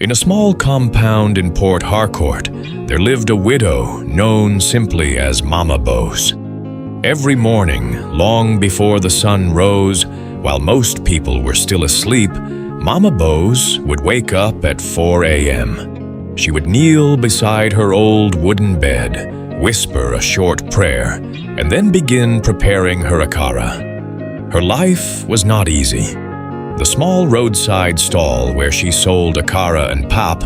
In a small compound in Port Harcourt, there lived a widow known simply as Mama Bose. Every morning, long before the sun rose, while most people were still asleep, Mama Bose would wake up at 4 a.m. She would kneel beside her old wooden bed, whisper a short prayer, and then begin preparing her akara. Her life was not easy. The small roadside stall where she sold akara and pap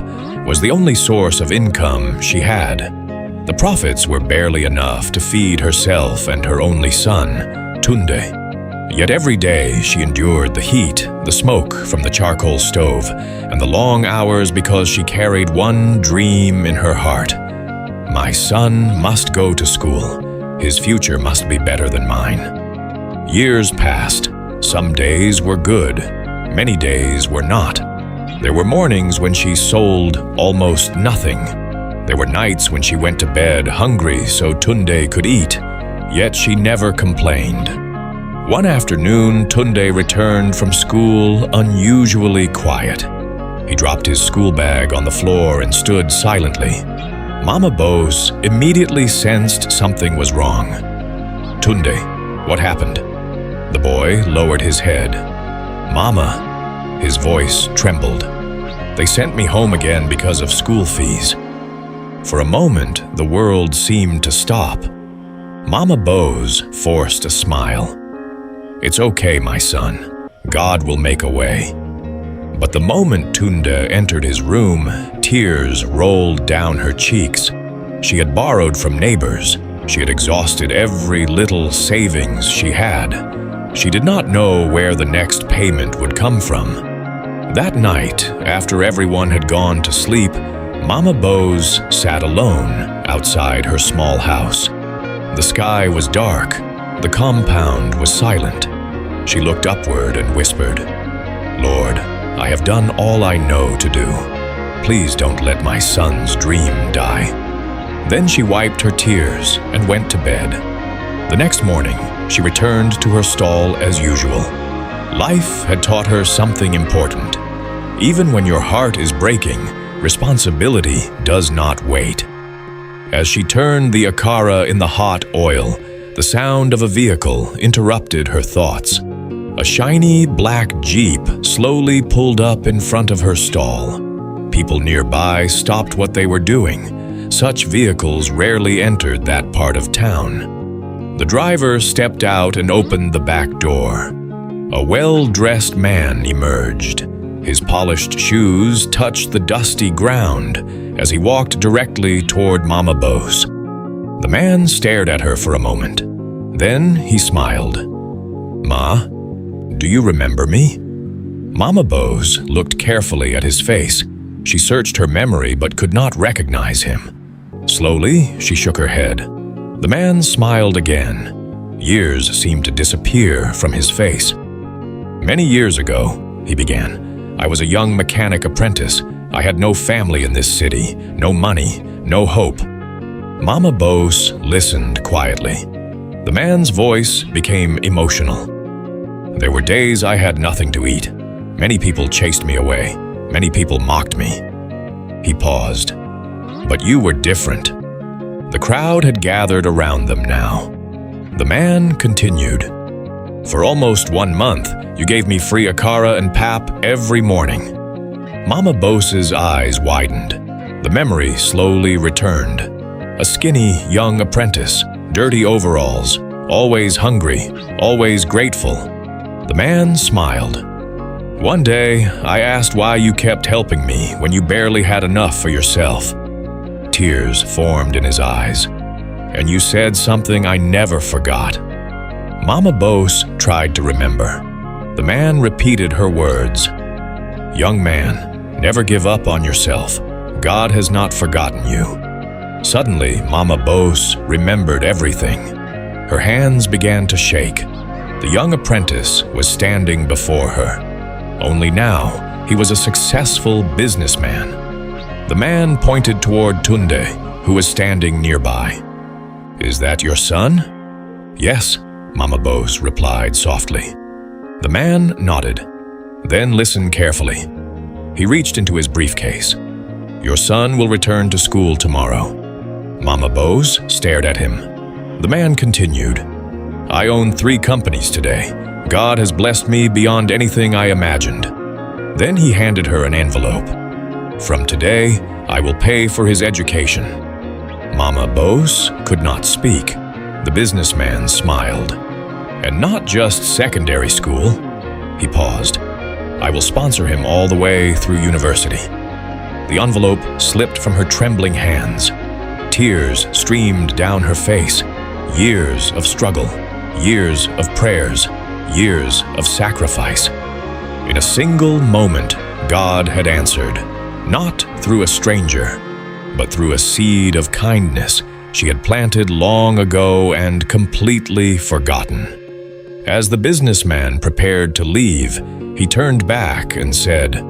was the only source of income she had. The profits were barely enough to feed herself and her only son, Tunde. Yet every day she endured the heat, the smoke from the charcoal stove, and the long hours because she carried one dream in her heart. My son must go to school. His future must be better than mine. Years passed. Some days were good. Many days were not. There were mornings when she sold almost nothing. There were nights when she went to bed hungry so Tunde could eat. Yet she never complained. One afternoon, Tunde returned from school unusually quiet. He dropped his school bag on the floor and stood silently. Mama Bose immediately sensed something was wrong. "Tunde, what happened?" The boy lowered his head. "Mama," his voice trembled. "They sent me home again because of school fees." For a moment, the world seemed to stop. Mama Bose forced a smile. "It's okay, my son. God will make a way." But the moment Tunde entered his room, tears rolled down her cheeks. She had borrowed from neighbors. She had exhausted every little savings she had. She did not know where the next payment would come from. That night, after everyone had gone to sleep, Mama Bose sat alone outside her small house. The sky was dark. The compound was silent. She looked upward and whispered, "Lord, I have done all I know to do. Please don't let my son's dream die." Then she wiped her tears and went to bed. The next morning, she returned to her stall as usual. Life had taught her something important. Even when your heart is breaking, responsibility does not wait. As she turned the akara in the hot oil, the sound of a vehicle interrupted her thoughts. A shiny black Jeep slowly pulled up in front of her stall. People nearby stopped what they were doing. Such vehicles rarely entered that part of town. The driver stepped out and opened the back door. A well-dressed man emerged. His polished shoes touched the dusty ground as he walked directly toward Mama Bose. The man stared at her for a moment. Then he smiled. "Ma, do you remember me?" Mama Bose looked carefully at his face. She searched her memory but could not recognize him. Slowly, she shook her head. The man smiled again. Years seemed to disappear from his face. "Many years ago," he began, "I was a young mechanic apprentice. I had no family in this city, no money, no hope." Mama Bose listened quietly. The man's voice became emotional. "There were days I had nothing to eat. Many people chased me away. Many people mocked me." He paused. "But you were different." The crowd had gathered around them now. The man continued. "For almost 1 month, you gave me free akara and pap every morning." Mama Bose's eyes widened. The memory slowly returned. A skinny young apprentice, dirty overalls, always hungry, always grateful. The man smiled. "One day, I asked why you kept helping me when you barely had enough for yourself." Tears formed in his eyes. "And you said something I never forgot." Mama Bose tried to remember. The man repeated her words. "Young man, never give up on yourself. God has not forgotten you." Suddenly, Mama Bose remembered everything. Her hands began to shake. The young apprentice was standing before her. Only now, he was a successful businessman. The man pointed toward Tunde, who was standing nearby. "Is that your son?" "Yes," Mama Bose replied softly. The man nodded. "Then listen carefully. He reached into his briefcase. "Your son will return to school tomorrow." Mama Bose stared at him. The man continued, "I own 3 companies today. God has blessed me beyond anything I imagined." Then he handed her an envelope. "From today, I will pay for his education." Mama Bose could not speak. The businessman smiled. "And not just secondary school." He paused. "I will sponsor him all the way through university." The envelope slipped from her trembling hands. Tears streamed down her face. Years of struggle, years of prayers, years of sacrifice. In a single moment, God had answered, not through a stranger, but through a seed of kindness she had planted long ago and completely forgotten. As the businessman prepared to leave, he turned back and said,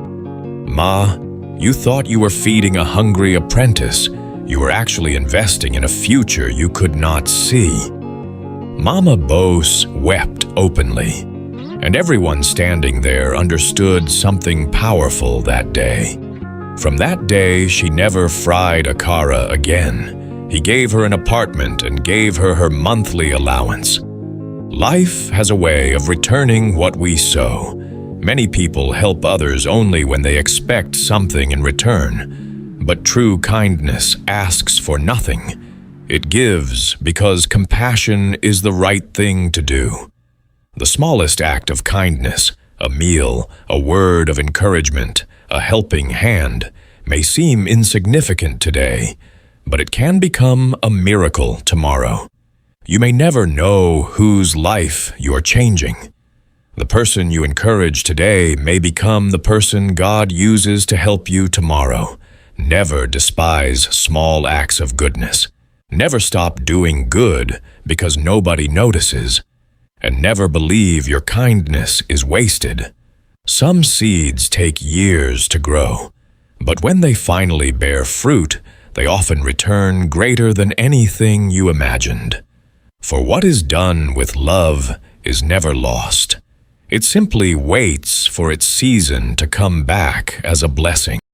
"Ma, you thought you were feeding a hungry apprentice. You were actually investing in a future you could not see." Mama Bose wept openly, and everyone standing there understood something powerful that day. From that day, she never fried akara again. He gave her an apartment and gave her her monthly allowance. Life has a way of returning what we sow. Many people help others only when they expect something in return. But true kindness asks for nothing. It gives because compassion is the right thing to do. The smallest act of kindness, a meal, a word of encouragement, a helping hand, may seem insignificant today, but it can become a miracle tomorrow. You may never know whose life you are changing. The person you encourage today may become the person God uses to help you tomorrow. Never despise small acts of goodness. Never stop doing good because nobody notices. And never believe your kindness is wasted. Some seeds take years to grow, but when they finally bear fruit, they often return greater than anything you imagined. For what is done with love is never lost. It simply waits for its season to come back as a blessing.